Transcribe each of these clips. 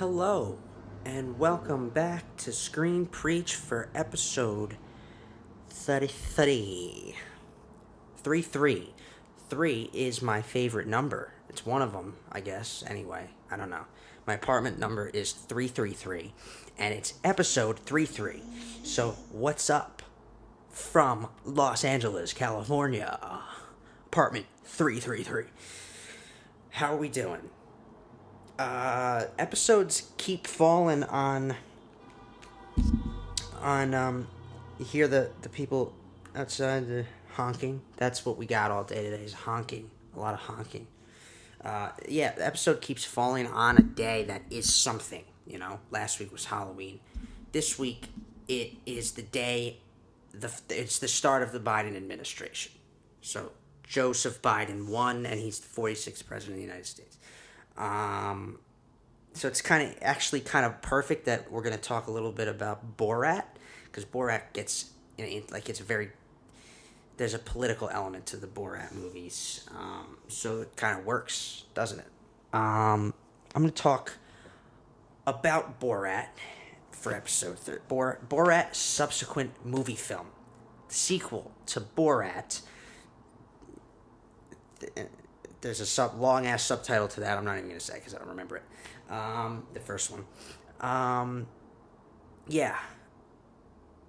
Hello, and welcome back to Screen Preach for episode 33. 33. 3 is my favorite number. It's one of them, I guess. Anyway, I don't know. My apartment number is 333, and it's episode 33. So, what's up from Los Angeles, California? Apartment 333. How are we doing? Episodes keep falling on you hear the people outside the honking. That's what we got all day today is honking. A lot of honking. The episode keeps falling on a day that is something, Last week was Halloween. This week it is the day it's the start of the Biden administration. So Joseph Biden won, and he's the 46th president of the United States. So it's kind of perfect that we're going to talk a little bit about Borat, because Borat gets, there's a political element to the Borat movies. So it kind of works, doesn't it? I'm going to talk about Borat for episode 3. Borat Subsequent Moviefilm. The sequel to Borat. There's a long-ass subtitle to that. I'm not even going to say because I don't remember it. The first one.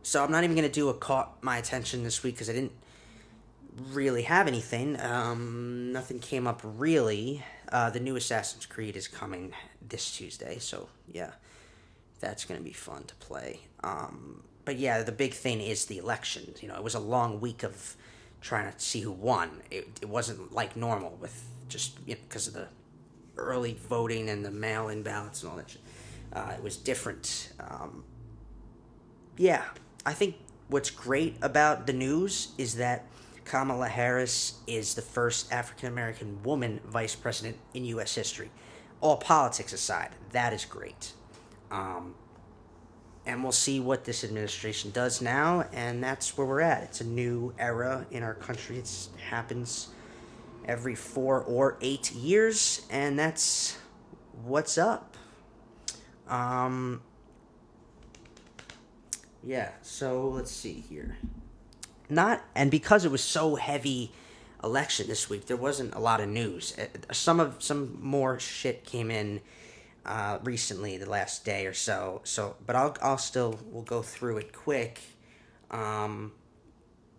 So I'm not even going to do a caught my attention this week because I didn't really have anything. Nothing came up really. The new Assassin's Creed is coming this Tuesday. So, yeah, that's going to be fun to play. But, yeah, the big thing is the election. It was a long week of trying to see who won. It wasn't like normal with just because of the early voting and the mail-in ballots and all that shit. It was different. I think what's great about the news is that Kamala Harris is the first African-American woman vice president in U.S. history. All politics aside, that is great. And we'll see what this administration does now, and that's where we're at. It's a new era in our country. It happens every 4 or 8 years, and that's what's up. So let's see here. Because it was so heavy election this week, there wasn't a lot of news. Some more shit came in recently, the last day or so. But we'll go through it quick. But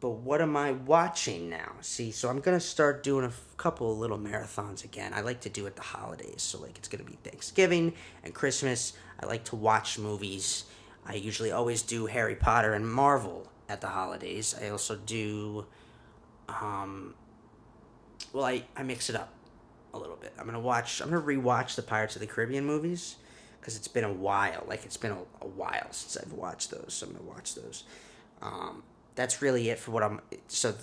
what am I watching now? See, so I'm gonna start doing a couple of little marathons again. I like to do it the holidays, so it's gonna be Thanksgiving and Christmas. I like to watch movies. I usually always do Harry Potter and Marvel at the holidays. I also do, I mix it up a little bit. I'm gonna rewatch the Pirates of the Caribbean movies because it's been a while. It's been a while since I've watched those, so I'm gonna watch those. That's really it for what so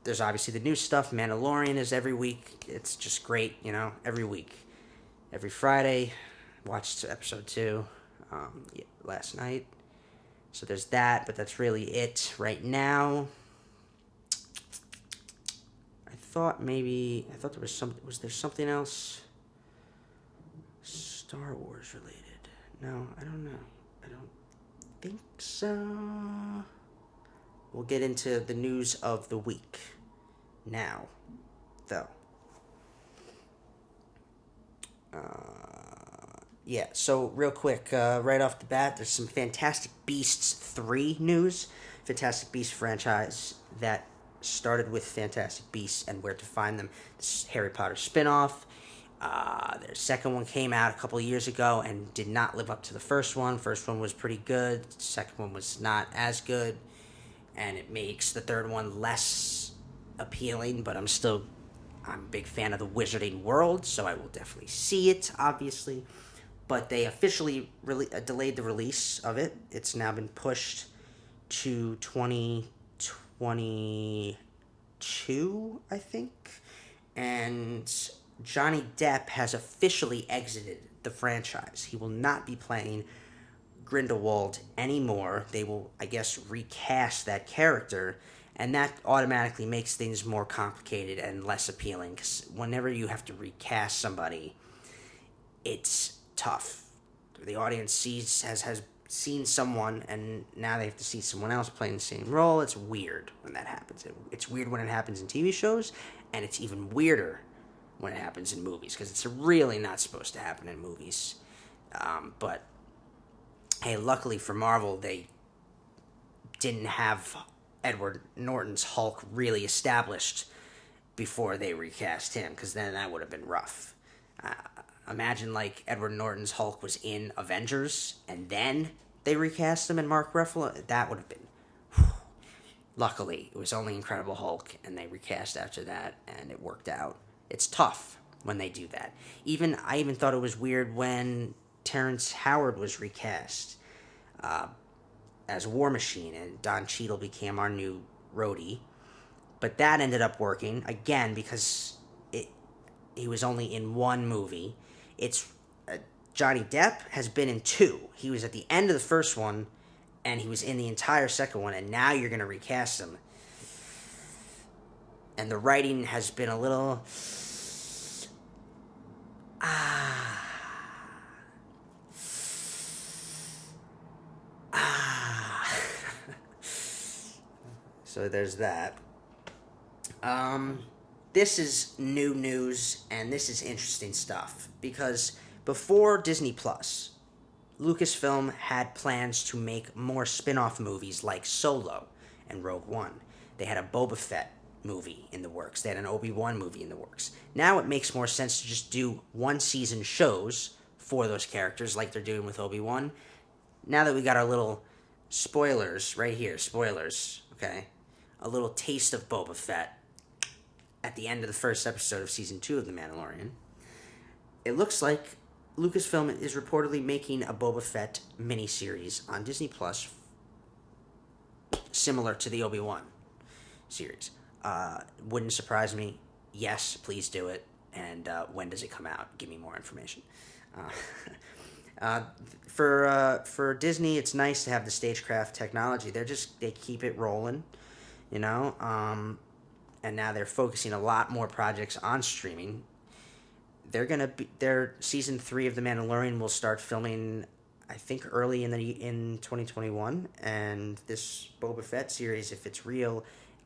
there's obviously the new stuff. Mandalorian is every week. It's just great, every week. Every Friday, watched episode 2 last night. So there's that, but that's really it right now. I thought there was there something else Star Wars related? No, I don't know. I don't think so. We'll get into the news of the week now, though. So real quick, right off the bat, there's some Fantastic Beasts 3 news. Fantastic Beasts franchise that started with Fantastic Beasts and Where to Find Them. This is Harry Potter spinoff. Their second one came out a couple of years ago and did not live up to the first one. First one was pretty good. The second one was not as good. And it makes the third one less appealing, but I'm a big fan of the Wizarding World, so I will definitely see it, obviously. But they officially delayed the release of it. It's now been pushed to 2022, I think. And Johnny Depp has officially exited the franchise. He will not be playing Grindelwald anymore. They will, I guess, recast that character, and that automatically makes things more complicated and less appealing, because whenever you have to recast somebody, it's tough. the audience has seen someone, and now they have to see someone else playing the same role. It's weird when that happens. It's weird when it happens in TV shows, and it's even weirder when it happens in movies, because it's really not supposed to happen in movies. But hey, luckily for Marvel, they didn't have Edward Norton's Hulk really established before they recast him, because then that would have been rough. Imagine like Edward Norton's Hulk was in Avengers and then they recast him and Mark Ruffalo. That would have been. Whew. Luckily, it was only Incredible Hulk, and they recast after that, and it worked out. It's tough when they do that. I even thought it was weird when Terrence Howard was recast as War Machine, and Don Cheadle became our new roadie. But that ended up working again because he was only in one movie. It's Johnny Depp has been in two. He was at the end of the first one, and he was in the entire second one, and now you're going to recast him. And the writing has been a little... So there's that. This is new news, and this is interesting stuff, because before Disney Plus, Lucasfilm had plans to make more spin-off movies like Solo and Rogue One. They had a Boba Fett movie in the works. They had an Obi-Wan movie in the works. Now it makes more sense to just do one-season shows for those characters like they're doing with Obi-Wan. Now that we got our little spoilers right here, spoilers, okay? A little taste of Boba Fett at the end of the first episode of Season 2 of The Mandalorian. It looks like Lucasfilm is reportedly making a Boba Fett miniseries on Disney Plus, similar to the Obi-Wan series. Wouldn't surprise me. Yes, please do it. And when does it come out? Give me more information. For Disney, it's nice to have the stagecraft technology. They keep it rolling, you know. And now they're focusing a lot more projects on streaming. Their season 3 of The Mandalorian will start filming, I think, early in 2021, and this Boba Fett series, if it's real,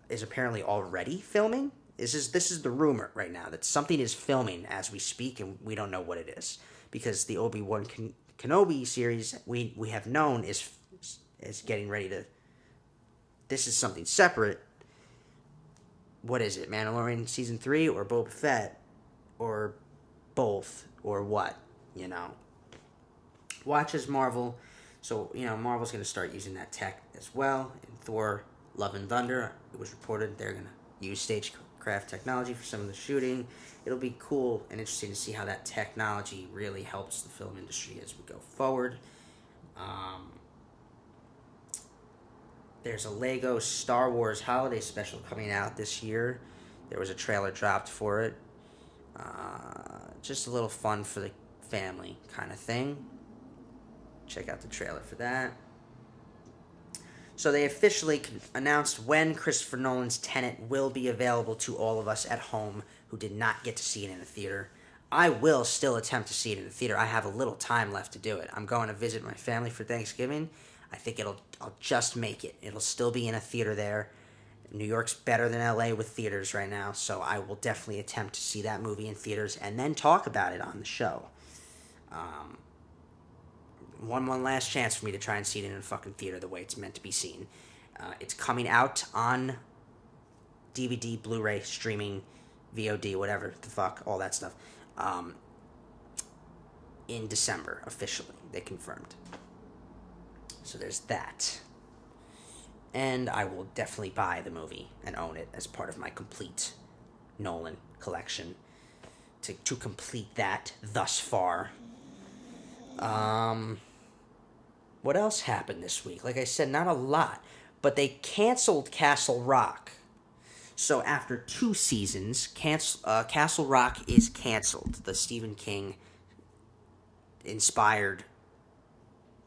is apparently already filming. This is the rumor right now, that something is filming as we speak, and we don't know what it is, because the Obi-Wan Kenobi series we have known is getting ready to. This is something separate. What is it, Mandalorian Season 3 or Boba Fett? Or both? Or what? You know? Watch as Marvel. So, you know, Marvel's going to start using that tech as well. In Thor, Love and Thunder, it was reported they're going to use stagecraft technology for some of the shooting. It'll be cool and interesting to see how that technology really helps the film industry as we go forward. There's a Lego Star Wars holiday special coming out this year. There was a trailer dropped for it. Just a little fun for the family kind of thing. Check out the trailer for that. So they officially announced when Christopher Nolan's Tenet will be available to all of us at home who did not get to see it in the theater. I will still attempt to see it in the theater. I have a little time left to do it. I'm going to visit my family for Thanksgiving. I think I'll just make it. It'll still be in a theater there. New York's better than LA with theaters right now, so I will definitely attempt to see that movie in theaters and then talk about it on the show. One last chance for me to try and see it in a fucking theater the way it's meant to be seen. It's coming out on DVD, Blu-ray, streaming, VOD, whatever the fuck, all that stuff. In December, officially. They confirmed. So there's that. And I will definitely buy the movie and own it as part of my complete Nolan collection to complete that thus far. What else happened this week? Like I said, not a lot. But they canceled Castle Rock. So after 2 seasons, Castle Rock is canceled. The Stephen King inspired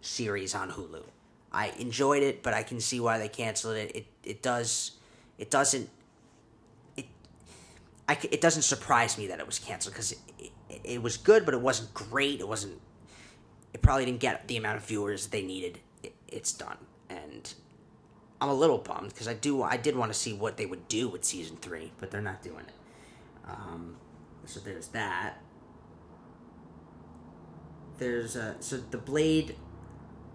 series on Hulu. I enjoyed it, but I can see why they canceled it. It doesn't surprise me that it was canceled, because it was good, but it wasn't great. It wasn't. it probably didn't get the amount of viewers they needed. It's done, and I'm a little bummed because I did want to see what they would do with season 3, but they're not doing it. So there's that. So the Blade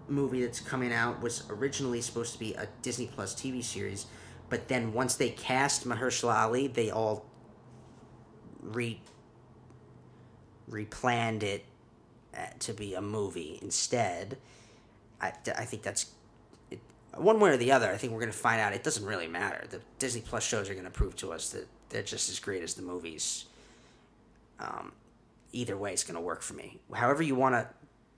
movie that's coming out was originally supposed to be a Disney Plus TV series, but then once they cast Mahershala Ali, they all replanned it to be a movie instead. I think that's it, one way or the other. I think we're going to find out. It doesn't really matter. The Disney Plus shows are going to prove to us that they're just as great as the movies. Either way, it's going to work for me. However you want to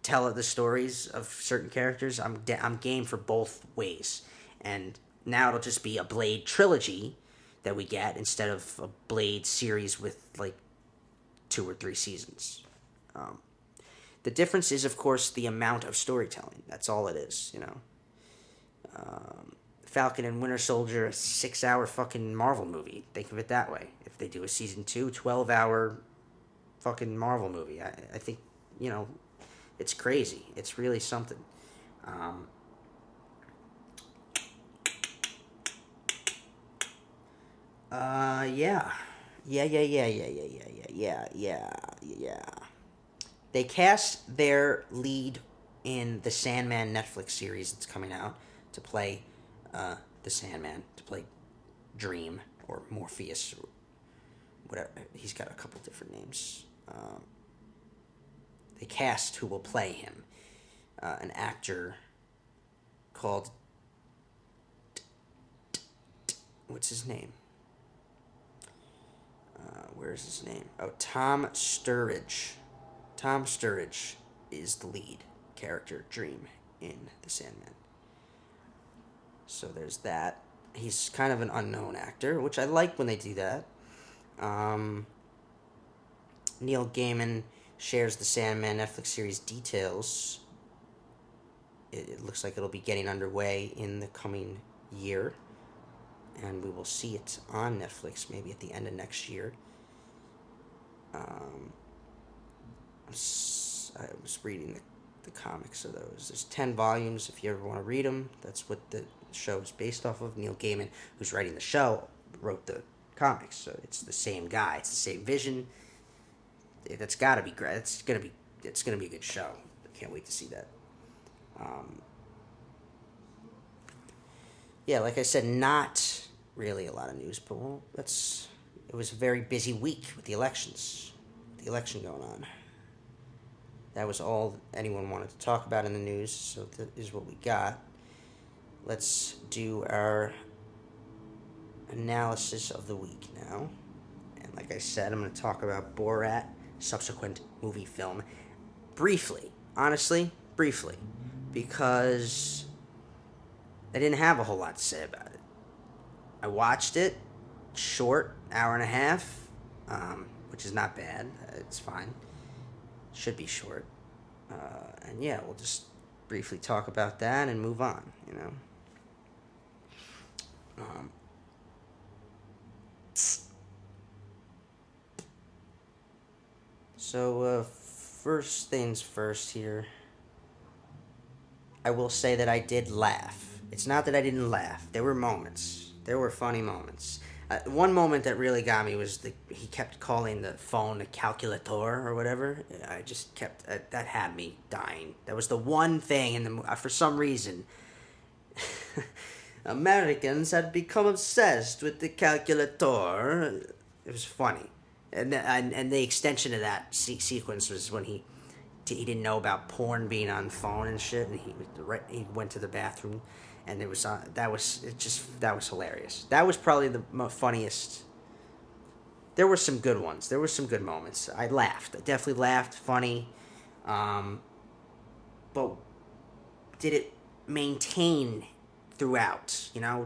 tell the stories of certain characters, I'm game for both ways. And now it'll just be a Blade trilogy that we get instead of a Blade series with like 2 or 3 seasons. The difference is, of course, the amount of storytelling. That's all it is, you know. Falcon and Winter Soldier, a 6-hour fucking Marvel movie. Think of it that way. If they do a season 2, 12-hour fucking Marvel movie. I think, you know, it's crazy. It's really something. Yeah. Yeah. They cast their lead in the Sandman Netflix series that's coming out to play the Sandman, to play Dream or Morpheus or whatever. He's got a couple different names. They cast who will play him. An actor called... What's his name? Where's his name? Oh, Tom Sturridge. Tom Sturridge is the lead character, Dream, in The Sandman. So there's that. He's kind of an unknown actor, which I like when they do that. Neil Gaiman shares the Sandman Netflix series details. It looks like it'll be getting underway in the coming year, and we will see it on Netflix maybe at the end of next year. I was reading the comics of those. There's 10 volumes if you ever want to read them. That's what the show is based off of. Neil Gaiman, who's writing the show, wrote the comics, so it's the same guy. It's the same vision. That's got to be great. It's gonna be a good show. I can't wait to see that. Yeah, like I said, not really a lot of news, but well, it was a very busy week with the elections. The election going on. That was all anyone wanted to talk about in the news, so that is what we got. Let's do our analysis of the week now. And like I said, I'm going to talk about Borat Subsequent Moviefilm briefly. Honestly, briefly. Because I didn't have a whole lot to say about it. I watched it, short, hour and a half, which is not bad. It's fine. Should be short. And yeah, we'll just briefly talk about that and move on, you know. So, first things first here. I will say that I did laugh. It's not that I didn't laugh. There were moments. There were funny moments. One moment that really got me was he kept calling the phone a calculator or whatever. I just kept... that had me dying. That was the one thing in the... for some reason... Americans had become obsessed with the calculator. It was funny. And the extension of that sequence was when he didn't know about porn being on phone and shit, and he went to the bathroom, and it was that was hilarious. That was probably the funniest. There were some good ones. There were some good moments. I laughed. I definitely laughed. Funny, but did it maintain throughout? You know,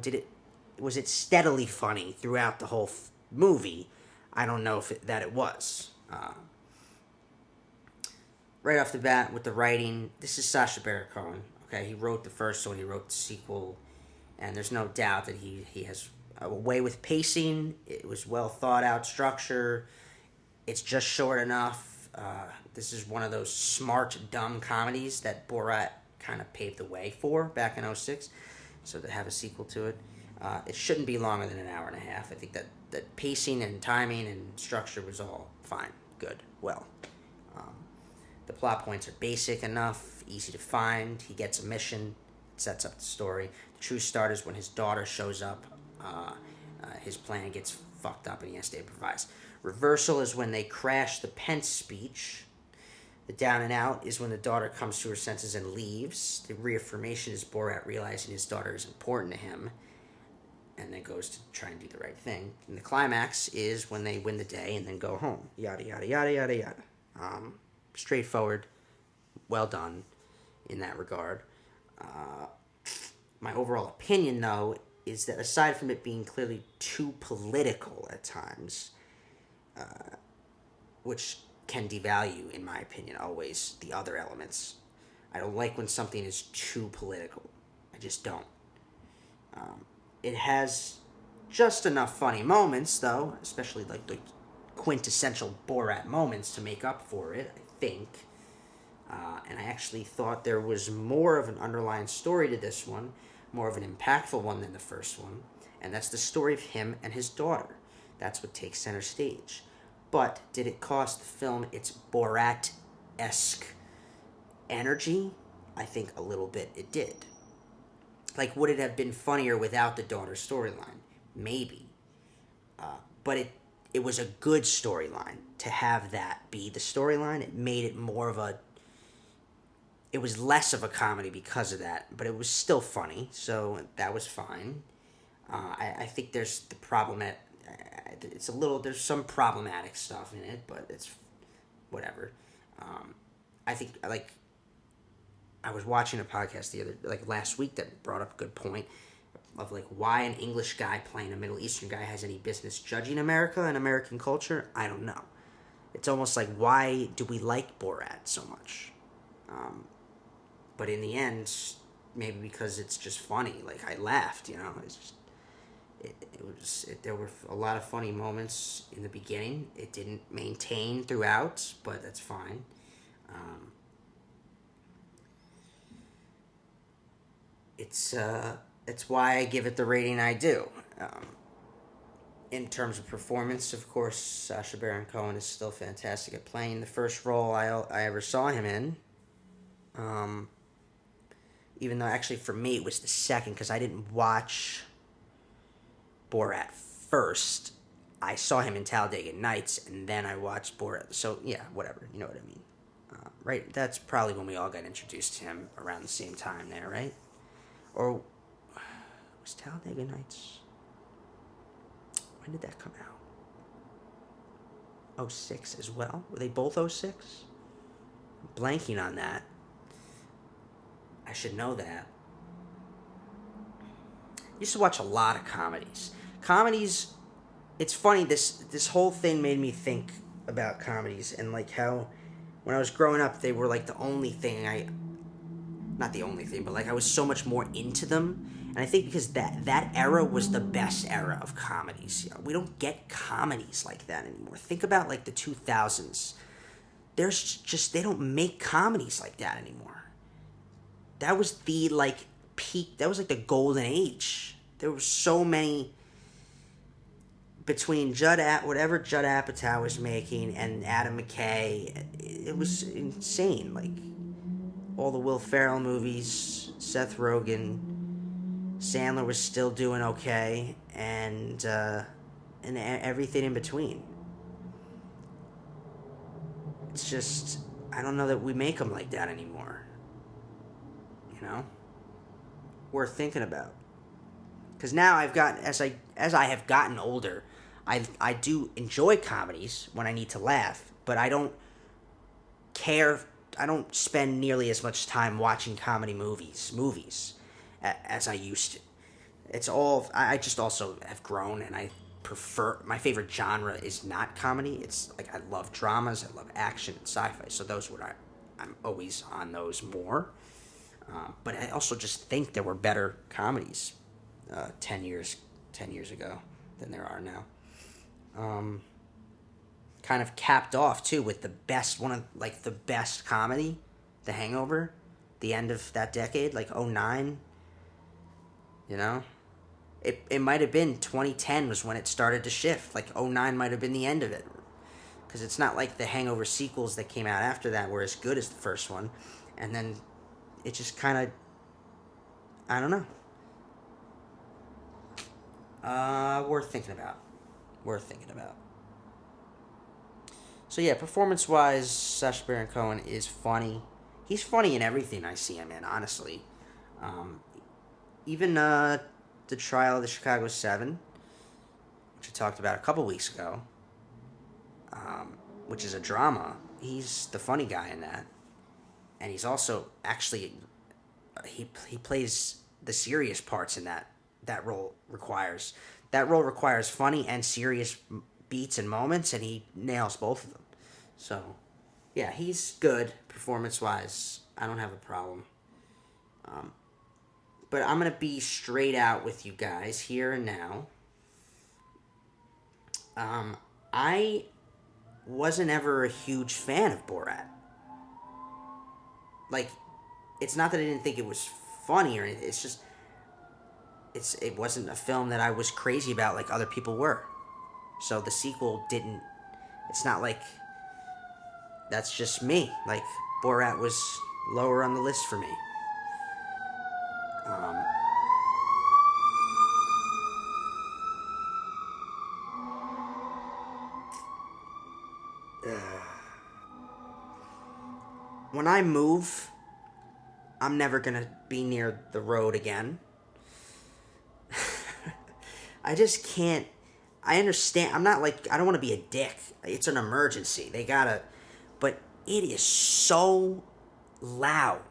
was it steadily funny throughout the whole movie? I don't know if it was. Right off the bat with the writing, this is Sacha Baron Cohen. Okay, he wrote the first one, he wrote the sequel, and there's no doubt that he has a way with pacing. It was well thought out structure. It's just short enough. This is one of those smart, dumb comedies that Borat kind of paved the way for back in '06. So to have a sequel to it, it shouldn't be longer than an hour and a half. I think that pacing and timing and structure was all fine, good, well. Um, the plot points are basic enough, easy to find. He gets a mission, it sets up the story. The true start is when his daughter shows up. His plan gets fucked up and he has to improvise. Reversal is when they crash the Pence speech. The down and out is when the daughter comes to her senses and leaves. The reaffirmation is Borat realizing his daughter is important to him and then goes to try and do the right thing. And the climax is when they win the day and then go home. Yada, yada, yada, yada, yada. Straightforward, well done in that regard. My overall opinion, though, is that aside from it being clearly too political at times, which can devalue, in my opinion, always the other elements. I don't like when something is too political. I just don't. It has just enough funny moments, though, especially like the quintessential Borat moments to make up for it, I think. And I actually thought there was more of an underlying story to this one, more of an impactful one than the first one, and that's the story of him and his daughter. That's what takes center stage. But did it cost the film its Borat-esque energy? I think a little bit it did. Like, would it have been funnier without the daughter storyline? Maybe. But it was a good storyline. To have that be the storyline, it made it more of a... It was less of a comedy because of that, but it was still funny, so that was fine. I think there's the problem at... It's a little... There's some problematic stuff in it, but it's... Whatever. I think, like... I was watching a podcast last week that brought up a good point of like why an English guy playing a Middle Eastern guy has any business judging America and American culture. I don't know. It's almost like, why do we like Borat so much? But in the end, maybe because it's just funny. Like, I laughed, you know. It's just, there were a lot of funny moments in the beginning. It didn't maintain throughout, but that's fine. It's why I give it the rating I do. In terms of performance, of course, Sacha Baron Cohen is still fantastic at playing the first role I ever saw him in. Even though, actually, for me, it was the second, because I didn't watch Borat first. I saw him in Talladega Nights, and then I watched Borat. So, yeah, whatever. You know what I mean. Right? That's probably when we all got introduced to him around the same time there, right? Or was Talladega Nights... When did that come out? 06 as well? Were they both 06? I'm blanking on that. I should know that. I used to watch a lot of comedies. Comedies, it's funny, this whole thing made me think about comedies and like how when I was growing up they were like the only thing not the only thing, but like I was so much more into them. And I think because that era was the best era of comedies. You know, we don't get comedies like that anymore. Think about like the 2000s. They don't make comedies like that anymore. That was the like peak, that was like the golden age. There were so many between whatever Judd Apatow was making and Adam McKay. It was insane. Like all the Will Ferrell movies, Seth Rogen, Sandler was still doing okay, and everything in between. It's just, I don't know that we make them like that anymore. You know? Worth thinking about. Because now as I have gotten older, I do enjoy comedies when I need to laugh, but I don't care. I don't spend nearly as much time watching comedy movies as I used to. It's all, I just also have grown and I prefer, my favorite genre is not comedy. It's like, I love dramas, I love action and sci-fi, so those I'm always on those more. But I also just think there were better comedies 10 years ago than there are now. kind of capped off too with the best one of like the best comedy, The Hangover, the end of that decade, like '09. You know, it might have been 2010 was when it started to shift. Like '09 might have been the end of it, because it's not like the Hangover sequels that came out after that were as good as the first one, and then it just kind of, I don't know. Worth thinking about. Worth thinking about. So yeah, performance wise, Sacha Baron Cohen is funny. He's funny in everything I see him in, honestly. Um, Even the trial of the Chicago Seven, which I talked about a couple weeks ago, which is a drama. He's the funny guy in that, and he's also actually he plays the serious parts in that. That role requires funny and serious beats and moments, and he nails both of them. So, yeah, he's good performance wise. I don't have a problem. Um, but I'm gonna be straight out with you guys here and now. Um, I wasn't ever a huge fan of Borat. Like, it's not that I didn't think it was funny or anything. It's just it wasn't a film that I was crazy about like other people were. So the sequel didn't. It's not like that's just me. Like Borat was lower on the list for me. Um, when I move, I'm never gonna be near the road again. I just can't. I understand. I'm not like I don't want to be a dick. It's an emergency. They gotta. But it is so loud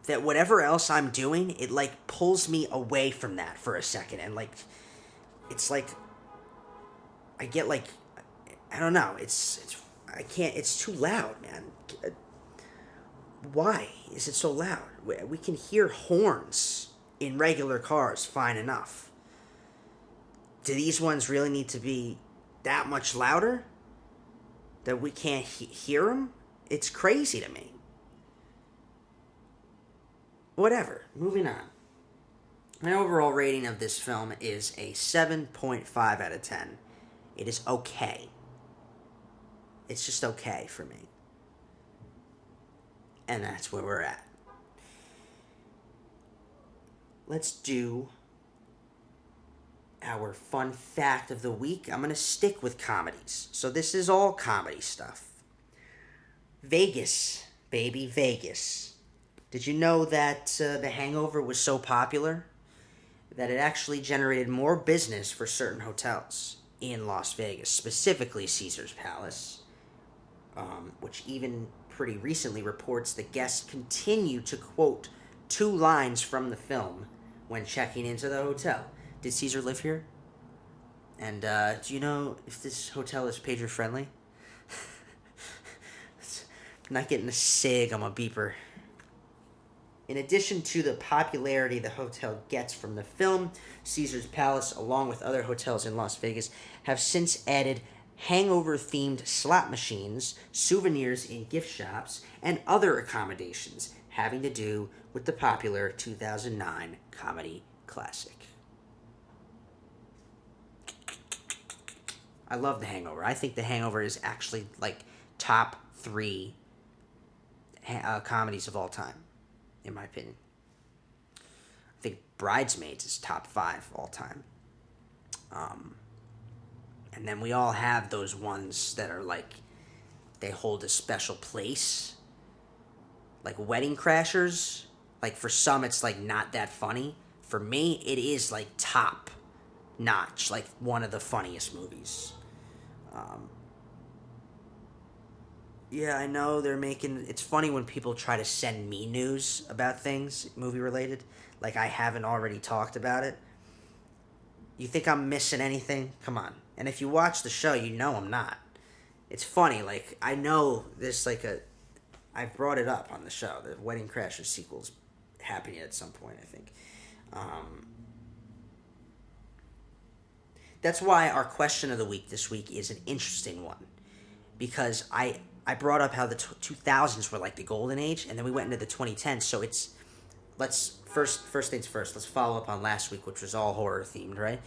that whatever else I'm doing, it like pulls me away from that for a second, and like it's like I get like I don't know. It's I can't. It's too loud, man. Why is it so loud? We can hear horns in regular cars fine enough. Do these ones really need to be that much louder that we can't hear them? It's crazy to me. Whatever. Moving on. My overall rating of this film is a 7.5 out of 10. It is okay. It's just okay for me. And that's where we're at. Let's do our fun fact of the week. I'm going to stick with comedies. So this is all comedy stuff. Vegas, baby, Vegas. Did you know that The Hangover was so popular that it actually generated more business for certain hotels in Las Vegas, specifically Caesar's Palace, which even pretty recently reports that guests continue to quote two lines from the film when checking into the hotel. Did Caesar live here? And do you know if this hotel is pager friendly? I'm not getting a sig on my beeper. In addition to the popularity the hotel gets from the film, Caesar's Palace, along with other hotels in Las Vegas, have since added hangover-themed slot machines, souvenirs in gift shops, and other accommodations having to do with the popular 2009 comedy classic. I love The Hangover. I think The Hangover is actually like top three comedies of all time, in my opinion. I think Bridesmaids is top 5 all time. And then we all have those ones that are like, they hold a special place. Like Wedding Crashers. Like for some it's like not that funny. For me, it is like top notch. Like one of the funniest movies. Yeah, I know they're making... It's funny when people try to send me news about things, movie-related. Like I haven't already talked about it. You think I'm missing anything? Come on. And if you watch the show, you know I'm not. It's funny, like, I know there's like a... I've brought it up on the show. The Wedding Crashers sequel's happening at some point, I think. That's why our question of the week this week is an interesting one. because I brought up how the 2000s were like the golden age, and then we went into the 2010s. So let's first things first. Let's follow up on last week, which was all horror themed, right?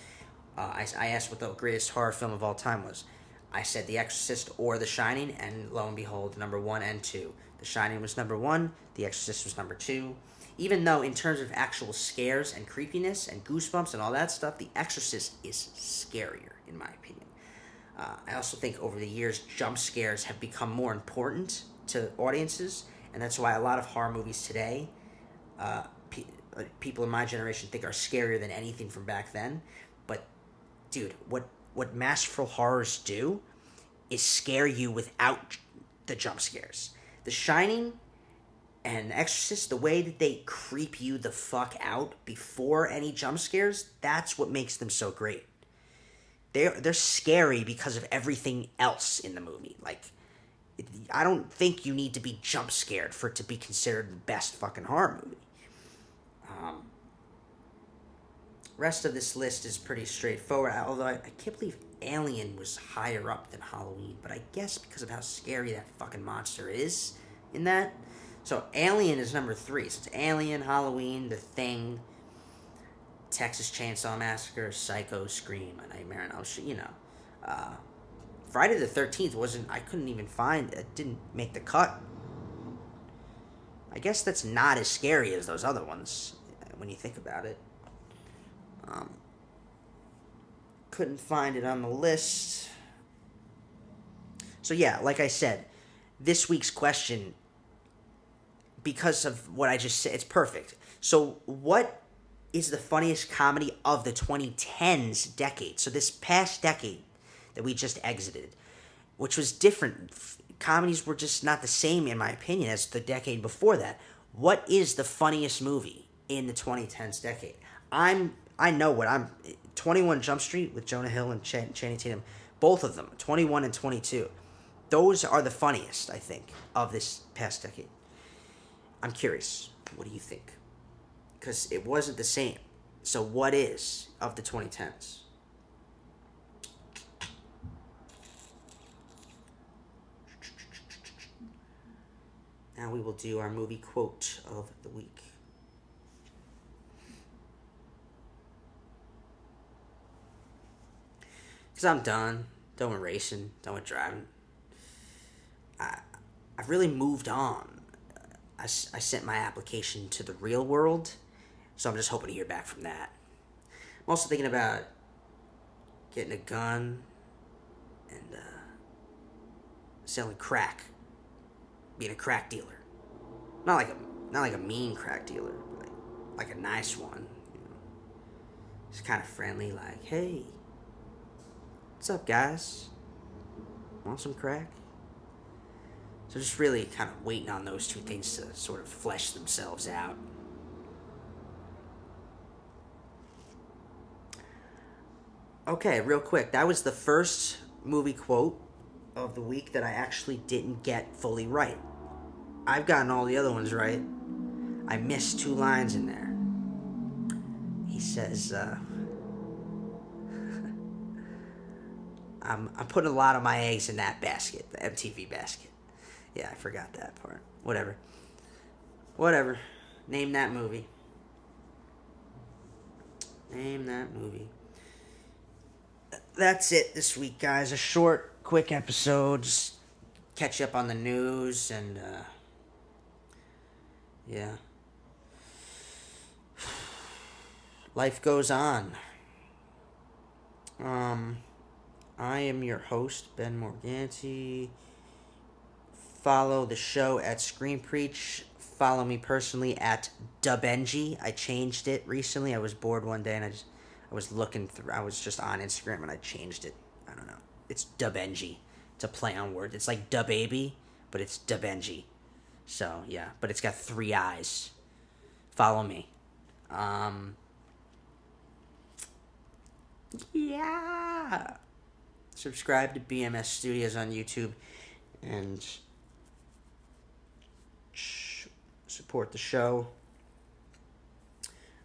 I asked what the greatest horror film of all time was. I said The Exorcist or The Shining, and lo and behold, number one and two. The Shining was number one. The Exorcist was number two. Even though, in terms of actual scares and creepiness and goosebumps and all that stuff, The Exorcist is scarier, in my opinion. I also think over the years, jump scares have become more important to audiences, and that's why a lot of horror movies today, people in my generation think are scarier than anything from back then. But, dude, what masterful horrors do is scare you without the jump scares. The Shining and Exorcist, the way that they creep you the fuck out before any jump scares, that's what makes them so great. They're scary because of everything else in the movie. Like, I don't think you need to be jump scared for it to be considered the best fucking horror movie. Rest of this list is pretty straightforward, although I can't believe Alien was higher up than Halloween, but I guess because of how scary that fucking monster is in that. So Alien is number 3. So it's Alien, Halloween, The Thing, Texas Chainsaw Massacre, Psycho, Scream, A Nightmare on Elm Street, Friday the 13th I couldn't even find, it didn't make the cut. I guess that's not as scary as those other ones, when you think about it. Couldn't find it on the list. So yeah, like I said, this week's question, because of what I just said, it's perfect. So what is the funniest comedy of the 2010s decade? So this past decade that we just exited, which was different. Comedies were just not the same, in my opinion, as the decade before that. What is the funniest movie in the 2010s decade? I know what I'm... 21 Jump Street with Jonah Hill and Channing Tatum. Both of them, 21 and 22. Those are the funniest, I think, of this past decade. I'm curious. What do you think? Because it wasn't the same. So what is of the 2010s? Now we will do our movie quote of the week. Because I'm done with racing, done with driving. I've really moved on. I sent my application to the real world, so I'm just hoping to hear back from that. I'm also thinking about getting a gun and selling crack, being a crack dealer. Not like a mean crack dealer, but like a nice one. Just kind of friendly, like, hey, what's up, guys? Want some crack? So just really kind of waiting on those two things to sort of flesh themselves out. Okay, real quick. That was the first movie quote of the week that I actually didn't get fully right. I've gotten all the other ones right. I missed 2 lines in there. He says, I'm putting a lot of my eggs in that basket, the MTV basket. Yeah, I forgot that part. Whatever. Name that movie. That's it this week, guys. A short, quick episode. Just catch you up on the news and, yeah. Life goes on. I am your host, Ben Morganti. Follow the show at Screen Preach. Follow me personally at Dubenji. I changed it recently. I was bored one day and I was looking through. I was just on Instagram and I changed it. I don't know. It's Dubenji. It's a play on words. It's like DaBaby, but it's Dubenji. So yeah, but it's got 3 eyes. Follow me. Yeah. Subscribe to BMS Studios on YouTube and support the show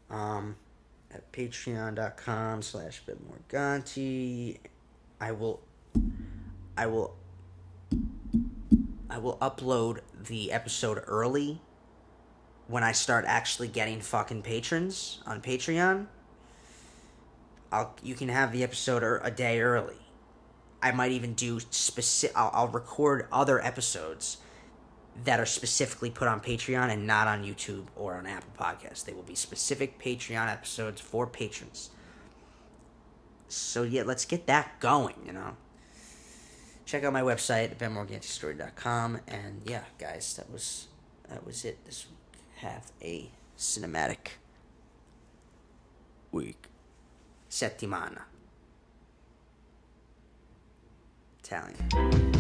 at patreon.com/BenMorganti. I will I will upload the episode early when I start actually getting fucking patrons on Patreon. You can have the episode a day early. I might even do specific. I'll record other episodes that are specifically put on Patreon and not on YouTube or on Apple Podcasts. They will be specific Patreon episodes for patrons. So yeah, let's get that going, you know. Check out my website at benmorgantistory.com, and yeah, guys, that was it this week. Have a cinematic week. Settimana. Italian.